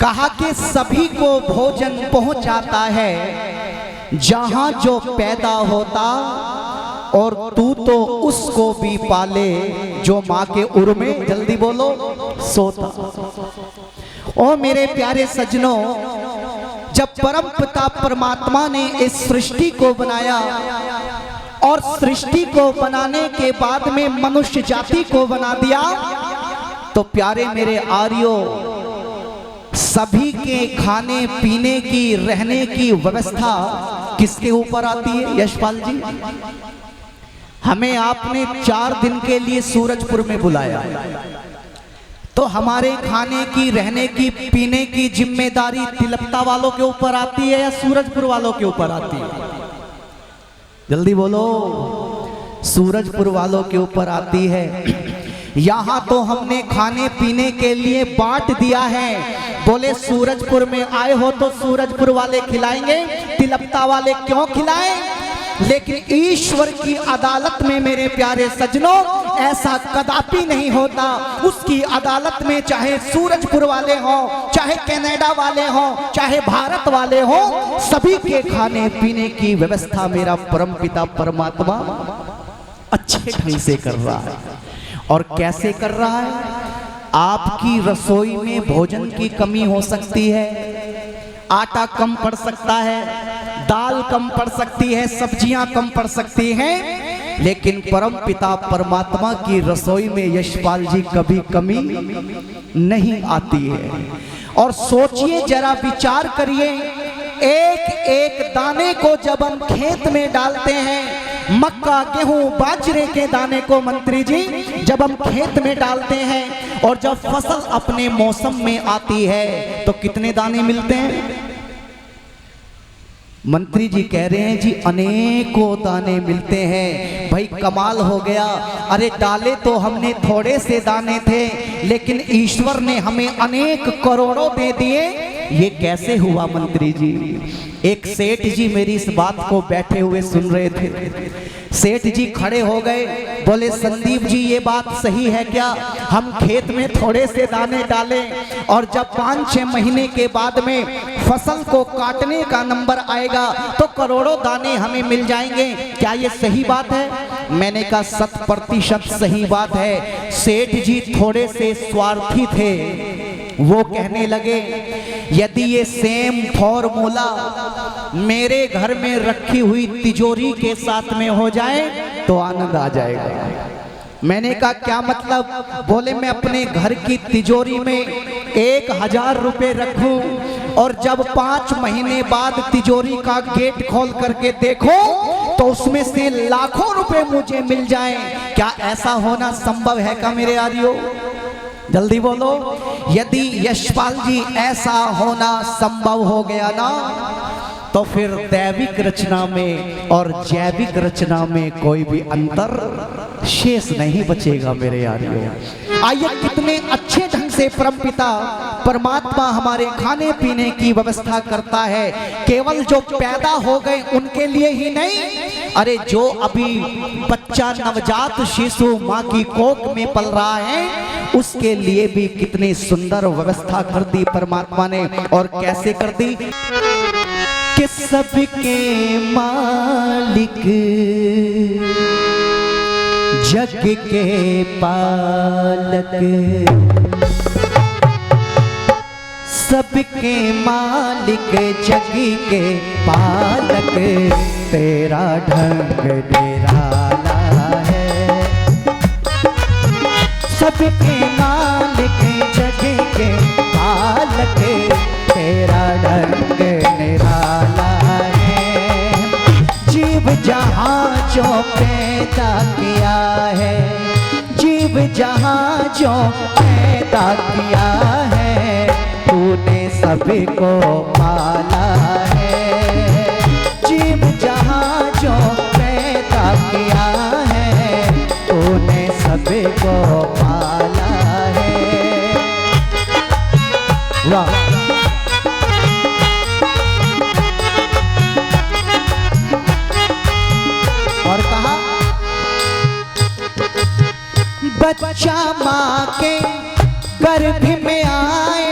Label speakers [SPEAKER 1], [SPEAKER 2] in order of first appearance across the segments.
[SPEAKER 1] कहा कि सभी को भोजन पहुंच जाता है जहां जो पैदा होता, और तू तो उसको भी पाले जो माँ के उर में, जल्दी बोलो, सोता। ओ मेरे प्यारे सज्जनों, जब परम पिता परमात्मा ने इस सृष्टि को बनाया और सृष्टि को बनाने के बाद में मनुष्य जाति को बना दिया, तो प्यारे मेरे आर्यों, सभी के खाने पीने की, रहने की व्यवस्था किसके ऊपर आती है? यशपाल जी, हमें आपने 4 दिन के लिए सूरजपुर में बुलाया, तो हमारे खाने की, रहने की, पीने की जिम्मेदारी तिलपता वालों के ऊपर आती है या सूरजपुर वालों के ऊपर आती है? जल्दी बोलो। सूरजपुर वालों के ऊपर आती है। यहाँ तो हमने खाने पीने के लिए बांट दिया है। बोले सूरजपुर में आए हो तो सूरजपुर वाले खिलाएंगे, तिलपता वाले क्यों खिलाएं? लेकिन ईश्वर की अदालत में मेरे प्यारे सज्जनों ऐसा कदापि नहीं होता। उसकी अदालत में चाहे सूरजपुर वाले हो, चाहे कनाडा वाले हो, चाहे भारत वाले हो, सभी के खाने पीने की व्यवस्था मेरा परमपिता परमात्मा अच्छे ढंग से कर रहा है। और कैसे कर रहा है? आपकी रसोई में भोजन की कमी हो सकती है, आटा कम पड़ सकता है, दाल कम पड़ सकती है, सब्जियां कम पड़ सकती हैं, लेकिन परम पिता परमात्मा की रसोई में यशपाल जी कभी कमी नहीं आती है। और सोचिए, जरा विचार करिए, एक एक दाने को जब हम खेत में डालते हैं, मक्का, गेहूं, बाजरे के दाने को मंत्री जी जब हम खेत में डालते हैं और जब फसल अपने मौसम में आती है तो कितने दाने मिलते हैं? मंत्री जी कह रहे हैं जी अनेकों दाने मिलते हैं। भाई कमाल हो गया। अरे डाले तो हमने थोड़े से दाने थे, लेकिन ईश्वर ने हमें अनेक करोड़ों दे दिए। ये कैसे हुआ मंत्री जी? एक सेठ जी मेरी इस बात को बैठे हुए सुन रहे थे। सेठ जी खड़े हो गए, बोले संदीप जी ये बात सही है क्या? हम खेत में थोड़े से दाने डालें और जब 5-6 महीने के बाद में फसल को काटने का नंबर आएगा तो करोड़ों दाने हमें मिल जाएंगे, क्या ये सही बात है? मैंने कहा 100% सही बात है। सेठ जी थोड़े से स्वार्थी थे। वो कहने लगे यदि ये सेम फॉर्मूला मेरे घर में रखी हुई तिजोरी के साथ में हो जाए तो आनंद आ जाएगा। मैंने कहा क्या मतलब? बोले मैं अपने घर की तिजोरी में 1000 रुपए रखूं और जब 5 महीने बाद तिजोरी का गेट खोल करके देखो तो उसमें से लाखों रुपए मुझे मिल जाएं, क्या ऐसा होना संभव है क्या मेरे यारियों? जल्दी बोलो। यदि यशपाल जी ऐसा होना संभव हो गया ना, तो फिर दैविक रचना में और जैविक रचना में कोई भी अंतर शेष नहीं बचेगा मेरे यारियों। आइए, कितने अच्छे ढंग से परमपिता परमात्मा हमारे खाने पीने की व्यवस्था करता है। केवल जो पैदा हो गए उनके लिए ही नहीं, अरे जो अभी बच्चा नवजात शिशु माँ की कोख में पल रहा है उसके लिए भी कितनी सुंदर व्यवस्था कर दी परमात्मा ने। और कैसे कर दी कि सबके मालिक जग के पालक, सबके मालिक जग के पालक, तेरा ढंग निराला है। सबके मालिक जग के पालक, तेरा ढंग निराला है। जीव जहाँ जो पैदा किया है, जीव जहाँ जो पैदा किया है, तूने सभी को पाला है। जीव जहाँ जो पैदा किया है, तूने सभी को पाला है। वाह! और कहा बच्चा माँ के गर्भ में आए,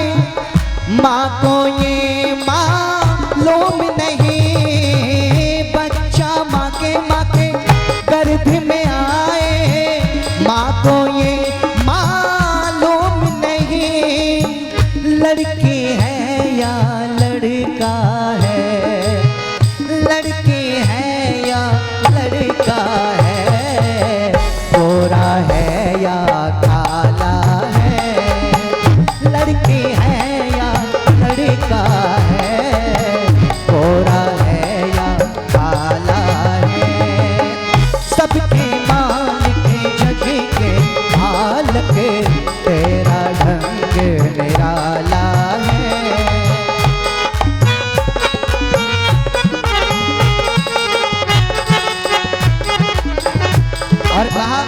[SPEAKER 1] माँ को ये मालूम नहीं, बच्चा माँ के गर्भ में आए। माँ को ये मालूम नहीं, लड़की है या लड़का है, लड़की है या लड़का है, गोरा है या काला है, लड़की है या लड़का है, गोरा है या काला है। सबके मालिक जग के मालिक, तेरा ढंग निराला है। और कहा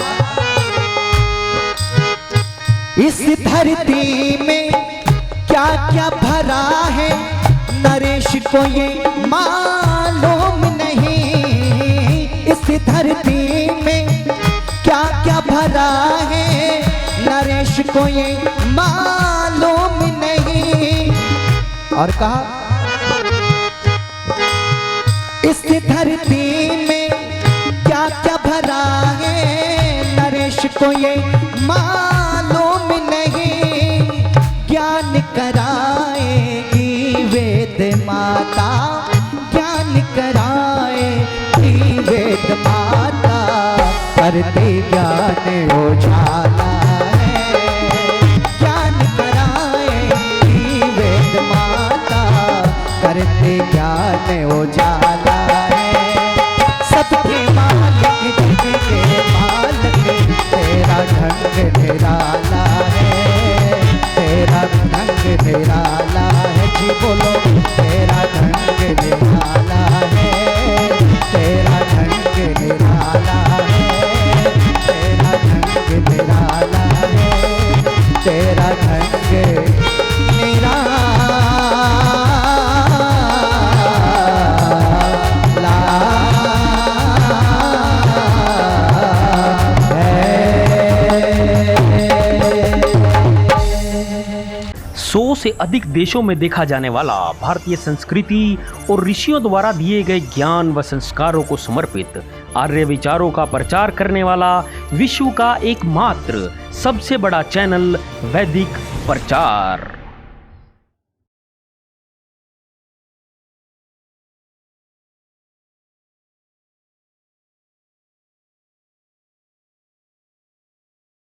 [SPEAKER 1] इस धरती में क्या क्या भरा है, नरेश को ये मालूम नहीं। इस धरती में क्या क्या भरा है, नरेश को ये मालूम नहीं। और कहा इस धरती में क्या क्या भरा है, नरेश को ये मालूम नहीं। ज्ञान कराएगी वेद माता, ज्ञान कराएगी वेद माता, करते ज्ञान उजाला है। ज्ञान कराएगी वेद माता, करते ज्ञान उजाला है। सबके मालिक जग के मालिक, तेरा ढंग निराला है, तेरा ढंग निराला है। जी बोलो तेरा ढंग निराला है, तेरा ढंग निराला है, तेरा ढंग निराला है, तेरा ढंग निराला
[SPEAKER 2] से अधिक देशों में देखा जाने वाला भारतीय संस्कृति और ऋषियों द्वारा दिए गए ज्ञान व संस्कारों को समर्पित आर्य विचारों का प्रचार करने वाला विश्व का एकमात्र सबसे बड़ा चैनल वैदिक प्रचार।